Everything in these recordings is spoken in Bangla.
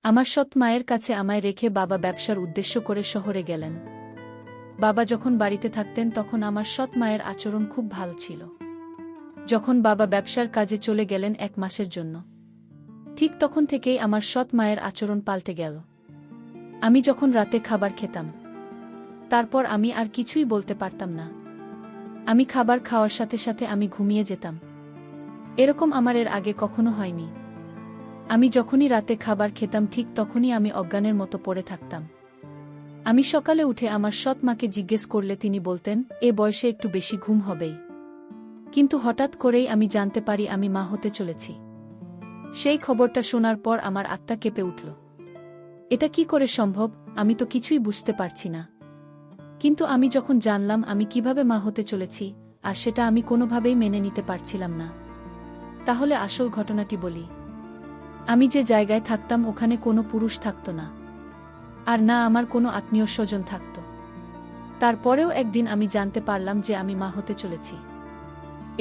আমার সৎ মায়ের কাছে আমায় রেখে বাবা ব্যবসার উদ্দেশ্য করে শহরে গেলেন। বাবা যখন বাড়িতে থাকতেন তখন আমার সৎ মায়ের আচরণ খুব ভালো ছিল। যখন বাবা ব্যবসার কাজে চলে গেলেন 1 মাসের জন্য, ঠিক তখন থেকেই আমার সৎ মায়ের আচরণ পাল্টে গেল। আমি যখন রাতে খাবার খেতাম, তারপর আমি আর কিছুই বলতে পারতাম না। আমি খাবার খাওয়ার সাথে সাথে আমি ঘুমিয়ে যেতাম। এরকম আমার এর আগে কখনো হয়নি। আমি যখনই রাতে খাবার খেতাম ঠিক তখনই আমি অজ্ঞানের মতো পড়ে থাকতাম। আমি সকালে উঠে আমার সৎ মাকে জিজ্ঞেস করলে তিনি বলতেন, এ বয়সে একটু বেশি ঘুম হবেই। কিন্তু হঠাৎ করেই আমি জানতে পারি আমি মা হতে চলেছি। সেই খবরটা শোনার পর আমার আত্মা কেঁপে উঠল। এটা কি করে সম্ভব? আমি তো কিছুই বুঝতে পারছি না। কিন্তু আমি যখন জানলাম আমি কিভাবে মা হতে চলেছি, আর সেটা আমি কোনোভাবেই মেনে নিতে পারছিলাম না। তাহলে আসল ঘটনাটি বলি। আমি যে জায়গায় থাকতাম ওখানে কোনো পুরুষ থাকত না, আর না আমার কোনো আত্মীয় স্বজন থাকত। তারপরেও একদিন আমি জানতে পারলাম যে আমি মা হতে চলেছি।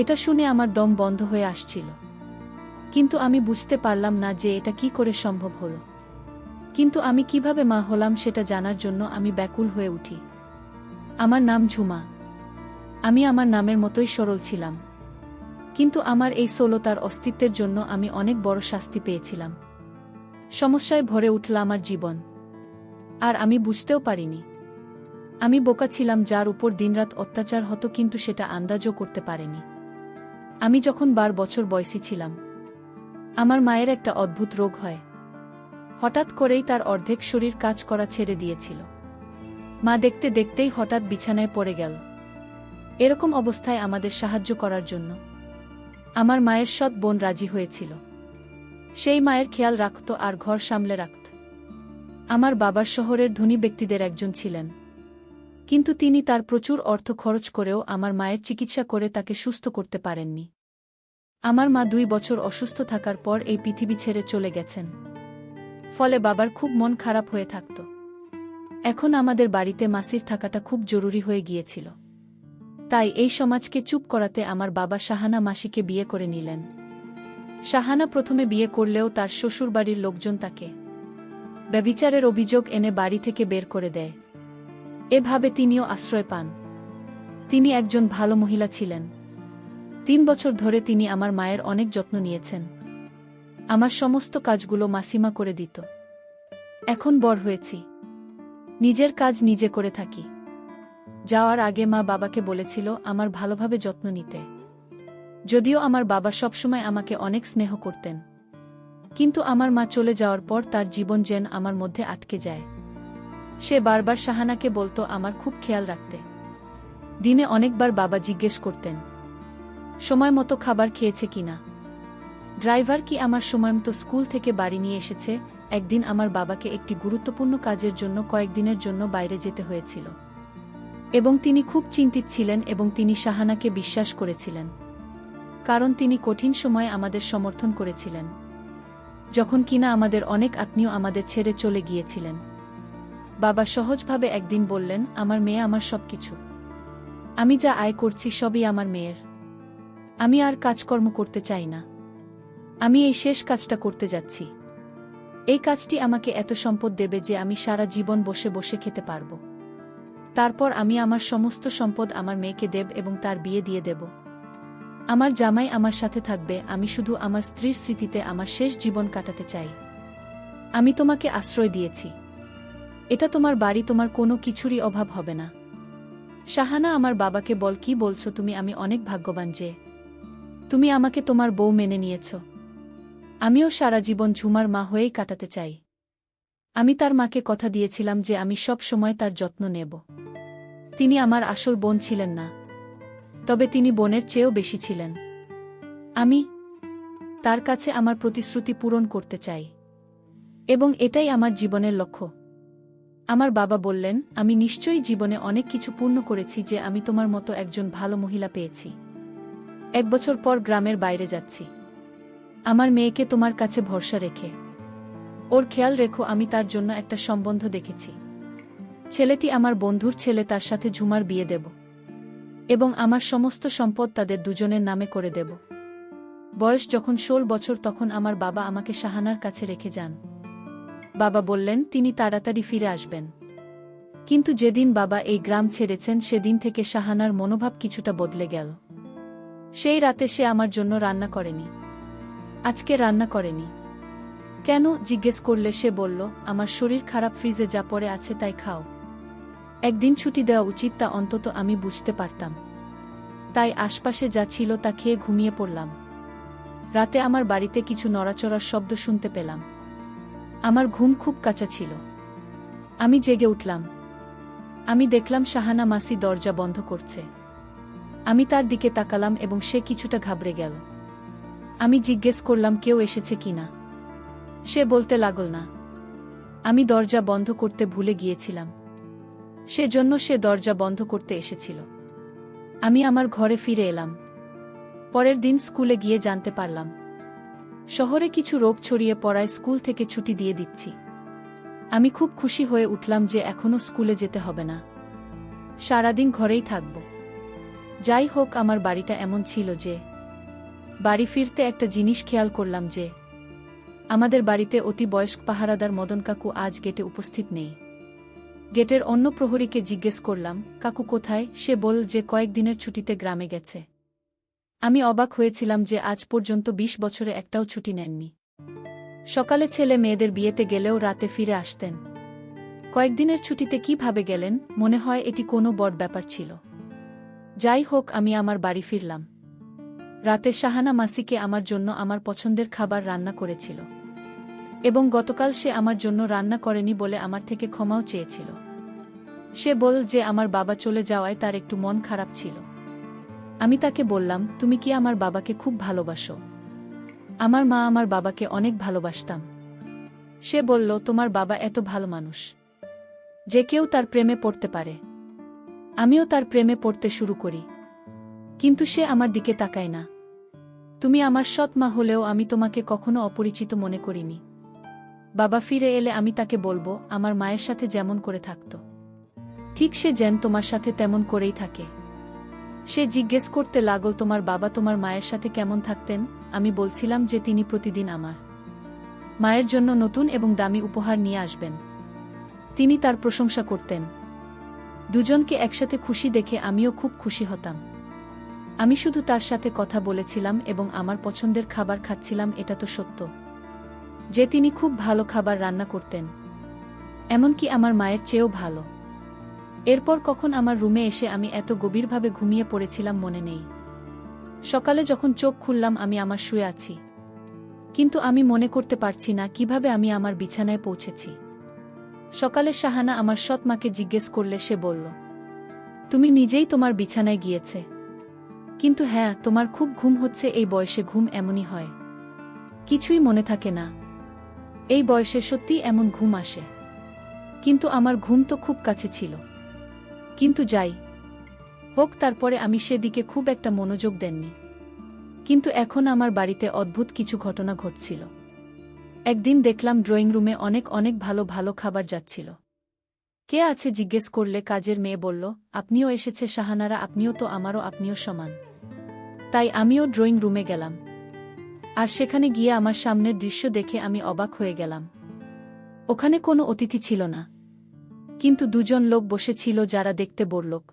এটা শুনে আমার দম বন্ধ হয়ে আসছিল। কিন্তু আমি বুঝতে পারলাম না যে এটা কি করে সম্ভব হলো। কিন্তু আমি কিভাবে মা হলাম সেটা জানার জন্য আমি ব্যাকুল হয়ে উঠি। আমার নাম ঝুমা। আমি আমার নামের মতোই সরল ছিলাম। কিন্তু আমার এই সরলতার অস্তিত্বের জন্য আমি অনেক বড় শাস্তি পেয়েছিলাম। সমস্যায় ভরে উঠল আমার জীবন। আর আমি বুঝতেও পারিনি। আমি বোকা ছিলাম যার উপর দিনরাত অত্যাচার হতো, কিন্তু সেটা আন্দাজও করতে পারেনি। আমি যখন 12 বছর বয়সী ছিলাম, আমার মায়ের একটা অদ্ভুত রোগ হয়। হঠাৎ করেই তার অর্ধেক শরীর কাজ করা ছেড়ে দিয়েছিল। মা দেখতে দেখতেই হঠাৎ বিছানায় পড়ে গেল। এরকম অবস্থায় আমাদের সাহায্য করার জন্য আমার মায়ের সৎ বোন রাজি হয়েছিল। সেই মায়ের খেয়াল রাখত আর ঘর সামলে রাখত। আমার বাবার শহরের ধনী ব্যক্তিদের একজন ছিলেন, কিন্তু তিনি তার প্রচুর অর্থ খরচ করেও আমার মায়ের চিকিৎসা করে তাকে সুস্থ করতে পারেননি। আমার মা 2 বছর অসুস্থ থাকার পর এই পৃথিবী ছেড়ে চলে গেছেন। ফলে বাবার খুব মন খারাপ হয়ে থাকত। এখন আমাদের বাড়িতে মাসির থাকাটা খুব জরুরি হয়ে গিয়েছিল। তাই এই সমাজকে চুপ করাতে আমার বাবা শাহানা মাসিকে বিয়ে করে নিলেন। শাহানা প্রথমে বিয়ে করলেও তার শ্বশুরবাড়ির লোকজন তাকে ব্যভিচারের অভিযোগ এনে বাড়ি থেকে বের করে দেয়। এভাবে তিনিও আশ্রয় পান। তিনি একজন ভালো মহিলা ছিলেন। 3 বছর ধরে তিনি আমার মায়ের অনেক যত্ন নিয়েছেন। আমার সমস্ত কাজগুলো মাসিমা করে দিত। এখন বড় হয়েছি, নিজের কাজ নিজে করে থাকি। যাওয়ার আগে মা বাবাকে বলেছিল আমার ভালোভাবে যত্ন নিতে। যদিও আমার বাবা সবসময় আমাকে অনেক স্নেহ করতেন, কিন্তু আমার মা চলে যাওয়ার পর তার জীবন যেন আমার মধ্যে আটকে যায়। সে বারবার শাহানাকে বলতো আমার খুব খেয়াল রাখতে। দিনে অনেকবার বাবা জিজ্ঞেস করতেন সময় মতো খাবার খেয়েছে কিনা, ড্রাইভার কি আমার সময়মতো স্কুল থেকে বাড়ি নিয়ে এসেছে। একদিন আমার বাবাকে একটি গুরুত্বপূর্ণ কাজের জন্য কয়েকদিনের জন্য বাইরে যেতে হয়েছিল, এবং তিনি খুব চিন্তিত ছিলেন এবং তিনি শাহানাকে বিশ্বাস করেছিলেন, কারণ তিনি কঠিন সময়ে আমাদের সমর্থন করেছিলেন, যখন কিনা আমাদের অনেক আত্মীয় আমাদের ছেড়ে চলে গিয়েছিলেন। বাবা সহজভাবে একদিন বললেন, আমার মেয়ে আমার সবকিছু। আমি যা আয় করছি সবই আমার মেয়ের। আমি আর কাজকর্ম করতে চাই না। আমি এই শেষ কাজটা করতে যাচ্ছি। এই কাজটি আমাকে এত সম্পদ দেবে যে আমি সারা জীবন বসে বসে খেতে পারব। তারপর আমি আমার সমস্ত সম্পদ আমার মেয়েকে দেব এবং তার বিয়ে দিয়ে দেব। আমার জামাই আমার সাথে থাকবে। আমি শুধু আমার স্ত্রীর স্মৃতিতে আমার শেষ জীবন কাটাতে চাই। আমি তোমাকে আশ্রয় দিয়েছি। এটা তোমার বাড়ি, তোমার কোনো কিছুরই অভাব হবে না। শাহানা আমার বাবাকে বল, কি বলছো তুমি? আমি অনেক ভাগ্যবান যে তুমি আমাকে তোমার বউ মেনে নিয়েছ। আমিও সারা জীবন ঝুমার মা হয়েই কাটাতে চাই। আমি তার মাকে কথা দিয়েছিলাম যে আমি সব সময় তার যত্ন নেব। তিনি আমার আসল বোন ছিলেন না, তবে তিনি বোনের চেয়েও বেশি ছিলেন। আমি তার কাছে আমার প্রতিশ্রুতি পূরণ করতে চাই, এবং এটাই আমার জীবনের লক্ষ্য। আমার বাবা বললেন, আমি নিশ্চয়ই জীবনে অনেক কিছু পূর্ণ করেছি যে আমি তোমার মতো একজন ভালো মহিলা পেয়েছি। 1 বছর পর গ্রামের বাইরে যাচ্ছি। আমার মেয়েকে তোমার কাছে ভরসা রেখে ওর খেয়াল রেখো। আমি তার জন্য একটা সম্বন্ধ দেখেছি। ছেলেটি আমার বন্ধুর ছেলে, তার সাথে ঝুমার বিয়ে দেব, এবং আমার সমস্ত সম্পদ তাদের দুজনের নামে করে দেব। বয়স যখন 16 বছর তখন আমার বাবা আমাকে শাহানার কাছে রেখে যান। বাবা বললেন তিনি তাড়াতাড়ি ফিরে আসবেন। কিন্তু যেদিন বাবা এই গ্রাম ছেড়েছেন সেদিন থেকে শাহানার মনোভাব কিছুটা বদলে গেল। সেই রাতে সে আমার জন্য রান্না করেনি। আজকে রান্না করেনি। কেন জিজ্ঞেস করলে সে বলল, আমার শরীর খারাপ, ফ্রিজে যা পড়ে আছে তাই খাও। একদিন ছুটি দেওয়া উচিত, তা অন্তত আমি বুঝতে পারতাম। তাই আশপাশে যা ছিল তা খেয়ে ঘুমিয়ে পড়লাম। রাতে আমার বাড়িতে কিছু নড়াচড়ার শব্দ শুনতে পেলাম। আমার ঘুম খুব কাঁচা ছিল। আমি জেগে উঠলাম। আমি দেখলাম শাহানা মাসি দরজা বন্ধ করছে। আমি তার দিকে তাকালাম এবং সে কিছুটা ঘাবড়ে গেল। আমি জিজ্ঞেস করলাম কেউ এসেছে কিনা। সে বলতে লাগল না, আমি দরজা বন্ধ করতে ভুলে গিয়েছিলাম, সেজন্য সে দরজা বন্ধ করতে এসেছিল। আমি আমার ঘরে ফিরে এলাম। পরের দিন স্কুলে গিয়ে জানতে পারলাম শহরে কিছু রোগ ছড়িয়ে পড়ায় স্কুল থেকে ছুটি দিয়ে দিচ্ছি। আমি খুব খুশি হয়ে উঠলাম যে এখনো স্কুলে যেতে হবে না, সারাদিন ঘরেই থাকব। যাই হোক, আমার বাড়িটা এমন ছিল যে বাড়ি ফিরতে একটা জিনিস খেয়াল করলাম যে আমাদের বাড়িতে অতি বয়স্ক পাহারাদার মদন কাকু আজ গেটে উপস্থিত নেই। গেটের অন্য প্রহরীকে জিজ্ঞেস করলাম, কাকু কোথায়? সে বলল যে কয়েকদিনের ছুটিতে গ্রামে গেছে। আমি অবাক হয়েছিলাম যে আজ পর্যন্ত 20 বছরে একটাও ছুটি নেননি। সকালে ছেলে মেয়েদের বিয়েতে গেলেও রাতে ফিরে আসতেন। কয়েকদিনের ছুটিতে কিভাবে গেলেন? মনে হয় এটি কোনো বড় ব্যাপার ছিল। যাই হোক, আমি আমার বাড়ি ফিরলাম। রাতে শাহানা মাসিকে আমার জন্য আমার পছন্দের খাবার রান্না করেছিল এবং গতকাল সে আমার জন্য রান্না করেনি বলে আমার থেকে ক্ষমাও চেয়েছিল। সে বলল যে আমার বাবা চলে যাওয়ায় তার একটু মন খারাপ ছিল। আমি তাকে বললাম, তুমি কি আমার বাবাকে খুব ভালোবাসো? আমার মা আমার বাবাকে অনেক ভালোবাসতাম। সে বলল, তোমার বাবা এত ভালো মানুষ যে কেউ তার প্রেমে পড়তে পারে। আমিও তার প্রেমে পড়তে শুরু করি, কিন্তু সে আমার দিকে তাকায় না। তুমি আমার সৎ মা হলেও আমি তোমাকে কখনো অপরিচিত মনে করিনি। বাবা ফিরে এলে আমি তাকে বলবো আমার মায়ের সাথে যেমন করে থাকত, ঠিক সে যেন তোমার সাথে তেমন করেই থাকে। সে জিজ্ঞেস করতে লাগল, তোমার বাবা তোমার মায়ের সাথে কেমন থাকতেন? আমি বলছিলাম যে তিনি প্রতিদিন আমার মায়ের জন্য নতুন এবং দামি উপহার নিয়ে আসবেন। তিনি তার প্রশংসা করতেন। দুজনকে একসাথে খুশি দেখে আমিও খুব খুশি হতাম। আমি শুধু তার সাথে কথা বলেছিলাম এবং আমার পছন্দের খাবার খাচ্ছিলাম, এটা তো সত্য যে তিনি খুব ভালো খাবার রান্না করতেন, এমনকি আমার মায়ের চেয়েও ভালো। এরপর কখন আমার রুমে এসে আমি এত গভীরভাবে ঘুমিয়ে পড়েছিলাম মনে নেই। সকালে যখন চোখ খুললাম আমি আমার শুয়ে আছি, কিন্তু আমি মনে করতে পারছি না কিভাবে আমি আমার বিছানায় পৌঁছেছি। সকালে শাহানা আমার সৎ মাকে জিজ্ঞেস করলে সে বলল, তুমি নিজেই তোমার বিছানায় গিয়েছে। কিন্তু হ্যাঁ, তোমার খুব ঘুম হচ্ছে। এই বয়সে ঘুম এমনই হয়, কিছুই মনে থাকে না। এই বয়সে সত্যিই এমন ঘুম আসে। কিন্তু আমার ঘুম তো খুব কাছে ছিল। কিন্তু যাই হোক, তারপরে আমি সেদিকে খুব একটা মনোযোগ দেননি। কিন্তু এখন আমার বাড়িতে অদ্ভুত কিছু ঘটনা ঘটছিল। একদিন দেখলাম ড্রয়িং রুমে অনেক অনেক ভালো ভালো খাবার যাচ্ছিল। কে আছে জিজ্ঞেস করলে কাজের মেয়ে বলল, আপনিও এসেছে শাহানারা, আপনিও তো আমারও, আপনিও সমান। তাই আমিও ড্রয়িং রুমে গেলাম। আর সেখানে গিয়ে আমার সামনের দৃশ্য দেখে আমি অবাক হয়ে গেলাম। ওখানে কোনো অতিথি ছিল না, কিন্তু দুজন লোক বসেছিল যারা দেখতে বড়লোক,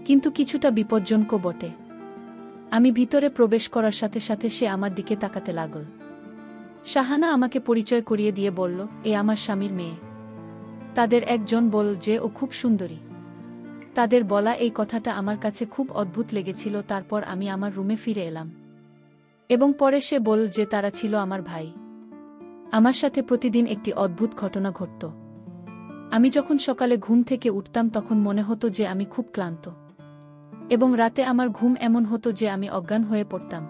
কিন্তু কিছুটা বিপজ্জনকও বটে। আমি ভিতরে প্রবেশ করার সাথে সাথে সে আমার দিকে তাকাতে লাগল। শাহানা আমাকে পরিচয় করিয়ে দিয়ে বলল, এ আমার স্বামীর মেয়ে। তাদের একজন বলল যে ও খুব সুন্দরী। তাদের বলা এই কথাটা আমার কাছে খুব অদ্ভুত লেগেছিল। তারপর আমি আমার রুমে ফিরে এলাম এবং পরে সে বলল যে তারা ছিল আমার ভাই। আমার সাথে প্রতিদিন একটি অদ্ভুত ঘটনা ঘটত। আমি যখন সকালে ঘুম থেকে উঠতাম তখন মনে হতো যে আমি খুব ক্লান্ত, এবং রাতে আমার ঘুম এমন হতো যে আমি অজ্ঞান হয়ে পড়তাম।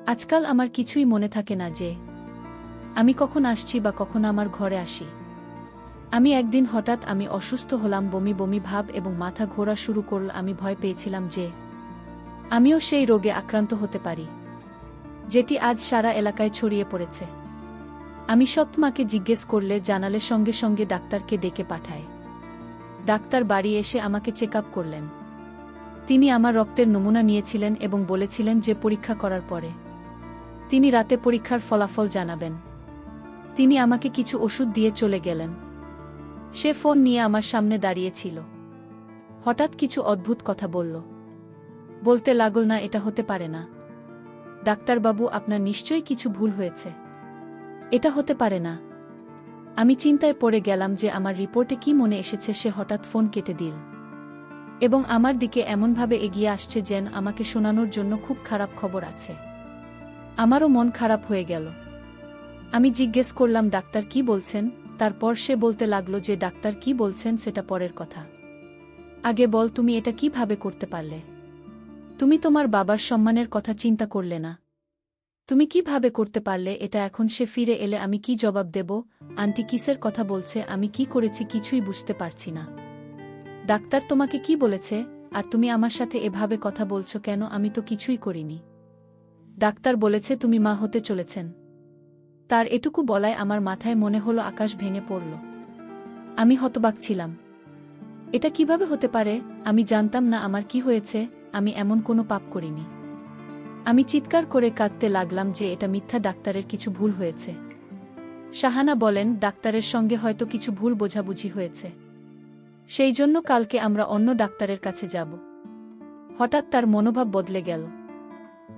আজকাল আমার কিছুই মনে থাকে না যে আমি কখন আসছি বা কখন আমার ঘরে আসি। আমি একদিন হঠাৎ আমি অসুস্থ হলাম, বমি বমি ভাব এবং মাথা ঘোরা শুরু করল। আমি ভয় পেয়েছিলাম যে আমিও সেই রোগে আক্রান্ত হতে পারি, যেটি আজ সারা এলাকায় ছড়িয়ে পড়েছে। আমি সৎ মাকে জিজ্ঞেস করলে জানালে সঙ্গে সঙ্গে ডাক্তারকে ডেকে পাঠায়। ডাক্তার বাড়ি এসে আমাকে চেক আপ করলেন। তিনি আমার রক্তের নমুনা নিয়েছিলেন এবং বলেছিলেন যে পরীক্ষা করার পরে তিনি রাতে পরীক্ষার ফলাফল জানাবেন। তিনি আমাকে কিছু ওষুধ দিয়ে চলে গেলেন। সে ফোন নিয়ে আমার সামনে দাঁড়িয়েছিল। হঠাৎ কিছু অদ্ভুত কথা বলল। বলতে লাগল, না, এটা হতে পারে না। ডাক্তারবাবু, আপনার নিশ্চয়ই কিছু ভুল হয়েছে। এটা হতে পারে না। আমি চিন্তায় পড়ে গেলাম যে আমার রিপোর্টে কি মনে এসেছে। সে হঠাৎ ফোন কেটে দিল এবং আমার দিকে এমনভাবে এগিয়ে আসছে যেন আমাকে শোনানোর জন্য খুব খারাপ খবর আছে। আমারও মন খারাপ হয়ে গেল। আমি জিজ্ঞেস করলাম, ডাক্তার কি বলছেন? তারপর সে বলতে লাগলো যে ডাক্তার কি বলছেন সেটা পরের কথা। আগে বল, তুমি এটা কিভাবে করতে পারলে? তুমি তোমার বাবার সম্মানের কথা চিন্তা করলে না? তুমি কিভাবে করতে পারলে এটা? এখন সে ফিরে এলে আমি কি জবাব দেব? আন্টি কিসের কথা বলছে? আমি কি করেছি কিছুই বুঝতে পারছি না। ডাক্তার তোমাকে কি বলেছে? আর তুমি আমার সাথে এভাবে কথা বলছো কেন? আমি তো কিছুই করিনি। ডাক্তার বলেছে তুমি মা হতে চলেছেন। তার এটুকু বলায় আমার মাথায় মনে হলো আকাশ ভেঙে পড়ল। আমি হতবাক ছিলাম। এটা কিভাবে হতে পারে? আমি জানতাম না আমার কি হয়েছে। আমি এমন কোনো পাপ করিনি। আমি চিৎকার করে কাঁদতে লাগলাম যে এটা মিথ্যা, ডাক্তারের কিছু ভুল হয়েছে। শাহানা বলেন, ডাক্তারের সঙ্গে হয়তো কিছু ভুল বোঝাবুঝি হয়েছে। সেই জন্য কালকে আমরা অন্য ডাক্তারের কাছে যাব। হঠাৎ তার মনোভাব বদলে গেল।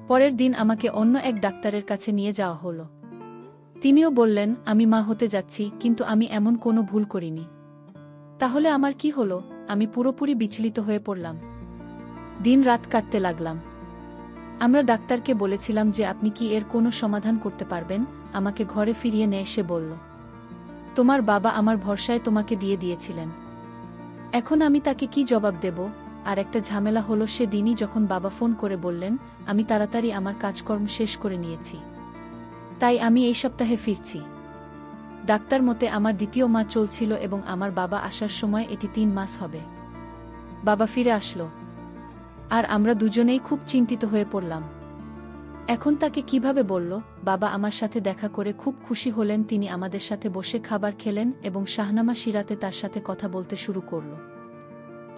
পরের দিন আমাকে অন্য এক ডাক্তারের কাছে নিয়ে যাওয়া হলো। তিনিও বললেন, আমি মা হতে যাচ্ছি, কিন্তু আমি এমন কোনো ভুল করিনি। তাহলে আমার কি হলো? আমি পুরোপুরি বিচলিত হয়ে পড়লাম। দিন রাত কাটতে লাগলাম। আমরা ডাক্তারকে বলেছিলাম যে আপনি কি এর কোনো সমাধান করতে পারবেন? আমাকে ঘরে ফিরিয়ে নিয়ে এসে বলল, তোমার বাবা আমার ভরসায় তোমাকে দিয়ে দিয়েছিলেন। এখন আমি তাকে কি জবাব দেব? আর একটা ঝামেলা হলো, সে দিনই যখন বাবা ফোন করে বললেন, আমি তাড়াতাড়ি আমার কাজকর্ম শেষ করে নিয়েছি। তাই আমি এই সপ্তাহে ফিরছি। ডাক্তার মতে আমার দ্বিতীয় মাস চলছিল এবং আমার বাবা আসার সময় এটি 3 মাস হবে। বাবা ফিরে আসলো আর আমরা দুজনেই খুব চিন্তিত হয়ে পড়লাম। এখন তাকে কিভাবে বলল? বাবা আমার সাথে দেখা করে খুব খুশি হলেন। তিনি আমাদের সাথে বসে খাবার খেলেন এবং শাহনামা সিরাতে তার সাথে কথা বলতে শুরু করল।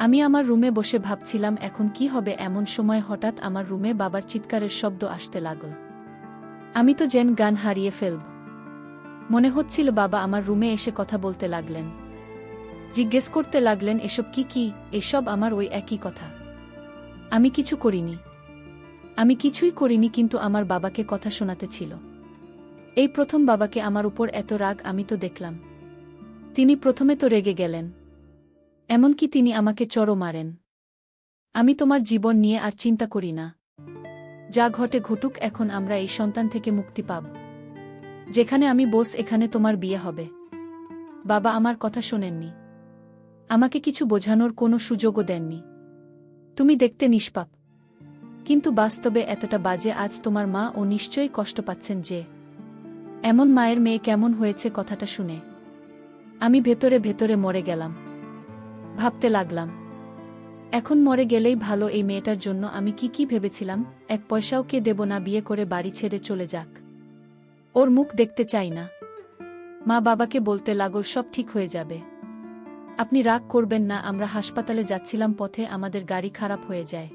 আমি আমার রুমে বসে ভাবছিলাম এখন কি হবে। এমন সময় হঠাৎ আমার রুমে বাবার চিৎকারের শব্দ আসতে লাগল। আমি তো যেন গান হারিয়ে ফেলব। মনে হচ্ছিল বাবা আমার রুমে এসে কথা বলতে লাগলেন। জিজ্ঞেস করতে লাগলেন, এসব কি? এসব আমার ওই একই কথা। আমি কিছু করিনি। আমি কিছুই করিনি, কিন্তু আমার বাবাকে কথা শোনাতে ছিল। এই প্রথম বাবাকে আমার উপর এত রাগ আমি তো দেখলাম। তিনি প্রথমে তো রেগে গেলেন, এমনকি তিনি আমাকে চড়ও মারেন। আমি তোমার জীবন নিয়ে আর চিন্তা করি না। যা ঘটে ঘটুক, এখন আমরা এই সন্তান থেকে মুক্তি পাব। যেখানে আমি বস, এখানে তোমার বিয়ে হবে। বাবা আমার কথা শোনেননি। আমাকে কিছু বোঝানোর কোনো সুযোগও দেননি। তুমি দেখতে নিষ্পাপ, কিন্তু বাস্তবে এতটা বাজে। আজ তোমার মা ও নিশ্চয়ই কষ্ট পাচ্ছেন যে এমন মায়ের মেয়ে কেমন হয়েছে কথাটা শুনে। আমি ভেতরে ভেতরে মরে গেলাম। ভাবতে লাগলাম, এখন মরে গেলেই ভালো। এই মেয়েটার জন্য আমি কি ভেবেছিলাম। 1 পয়সাও কে দেব না, বিয়ে করে বাড়ি ছেড়ে চলে যাক। ওর মুখ দেখতে চাই না। মা বাবাকে বলতে লাগল, সব ঠিক হয়ে যাবে, আপনি রাগ করবেন না। আমরা হাসপাতালে যাচ্ছিলাম, পথে আমাদের গাড়ি খারাপ হয়ে যায়।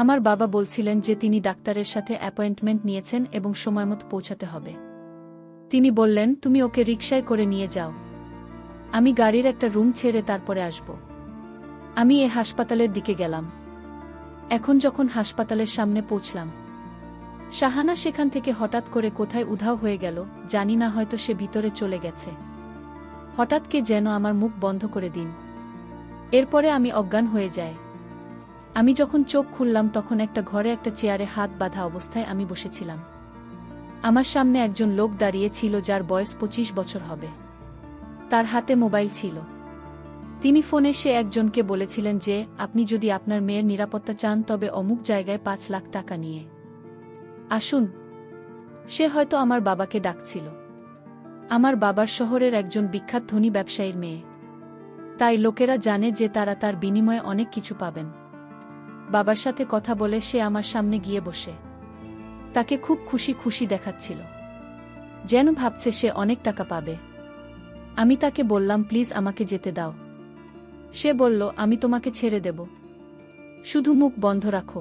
আমার বাবা বলছিলেন যে তিনি ডাক্তারের সাথে অ্যাপয়েন্টমেন্ট নিয়েছেন এবং সময়মতো পৌঁছাতে হবে। তিনি বললেন, তুমি ওকে রিকশায় করে নিয়ে যাও, আমি গাড়ির একটা রুম ছেড়ে তারপরে আসব। আমি হাসপাতালের দিকে গেলাম। এখন যখন হাসপাতালের সামনে পৌঁছলাম, শাহানা সেখান থেকে হঠাৎ করে কোথায় উধাও হয়ে গেল। জানি না, হয়তো সে ভিতরে চলে গেছে। হঠাৎ কে যেন আমার মুখ বন্ধ করে দিন। এরপরে আমি অজ্ঞান হয়ে যাই। আমি যখন চোখ খুললাম তখন একটা ঘরে একটা চেয়ারে হাত বাঁধা অবস্থায় আমি বসেছিলাম। আমার সামনে একজন লোক দাঁড়িয়ে ছিল যার বয়স 25 বছর হবে। তার হাতে মোবাইল ছিল। তিনি ফোনে সে একজনকে বলেছিলেন যে আপনি যদি আপনার মেয়ের নিরাপত্তা চান তবে অমুক জায়গায় 5 লাখ টাকা নিয়ে আসুন। সে হয়তো আমার বাবাকে ডাকছিল। আমার বাবার শহরের একজন বিখ্যাত ধনী ব্যবসায়ীর মেয়ে, তাই লোকেরা জানে যে তারা তার বিনিময়ে অনেক কিছু পাবেন। বাবার সাথে কথা বলে সে আমার সামনে গিয়ে বসে তাকে খুব খুশি খুশি দেখাচ্ছিল, যেন ভাবছে সে অনেক টাকা পাবে। আমি তাকে বললাম, প্লিজ আমাকে যেতে দাও। সে বলল, আমি তোমাকে ছেড়ে দেব, শুধু মুখ বন্ধ রাখো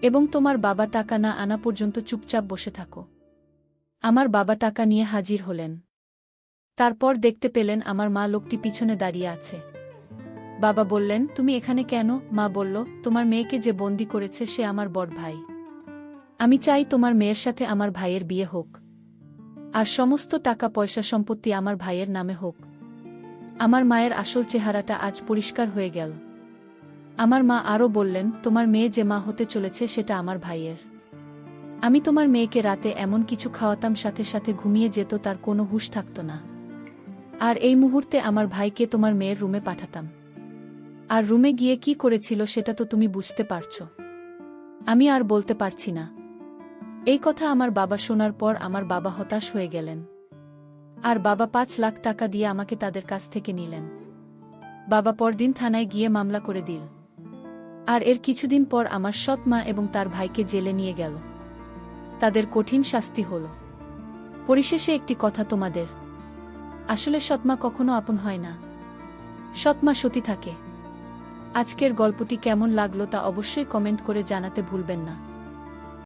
এবং তোমার বাবা টাকা না আনা পর্যন্ত চুপচাপ বসে থাকো। আমার বাবা টাকা নিয়ে হাজির হলেন। তারপর দেখতে পেলেন আমার মা লোকটি পিছনে দাঁড়িয়ে আছে। বাবা বললেন, তুমি এখানে কেন? মা বলল, তোমার মেয়েকে যে বন্দি করেছে সে আমার বড় ভাই। আমি চাই তোমার মেয়ের সাথে আমার ভাইয়ের বিয়ে হোক, আর সমস্ত টাকা পয়সা সম্পত্তি আমার ভাইয়ের নামে হোক। আমার মায়ের আসল চেহারাটা আজ পরিষ্কার হয়ে গেল। আমার মা আরও বললেন, তোমার মেয়ে যে মা হতে চলেছে সেটা আমার ভাইয়ের। আমি তোমার মেয়েকে রাতে এমন কিছু খাওয়াতাম সাথে সাথে ঘুমিয়ে যেত, তার কোনো হুঁশ থাকত না। আর এই মুহূর্তে আমার ভাইকে তোমার মেয়ের রুমে পাঠাতাম। আর রুমে গিয়ে কি করেছিল সেটা তো তুমি বুঝতে পারছো। আমি আর বলতে পারছি না। এই কথা আমার বাবা শোনার পর আমার বাবা হতাশ হয়ে গেলেন। আর বাবা 5 লাখ টাকা দিয়ে আমাকে তাদের কাছ থেকে নিলেন। বাবা পরদিন থানায় গিয়ে মামলা করে দিল। আর এর কিছুদিন পর আমার সৎ মা এবং তার ভাইকে জেলে নিয়ে গেল। তাদের কঠিন শাস্তি হল। পরিশেষে একটি কথা তোমাদের, আসলে সৎমা কখনো আপন হয় না, সৎমা সতী থাকে। আজকের গল্পটি কেমন লাগলো তা অবশ্যই কমেন্ট করে জানাতে ভুলবেন না।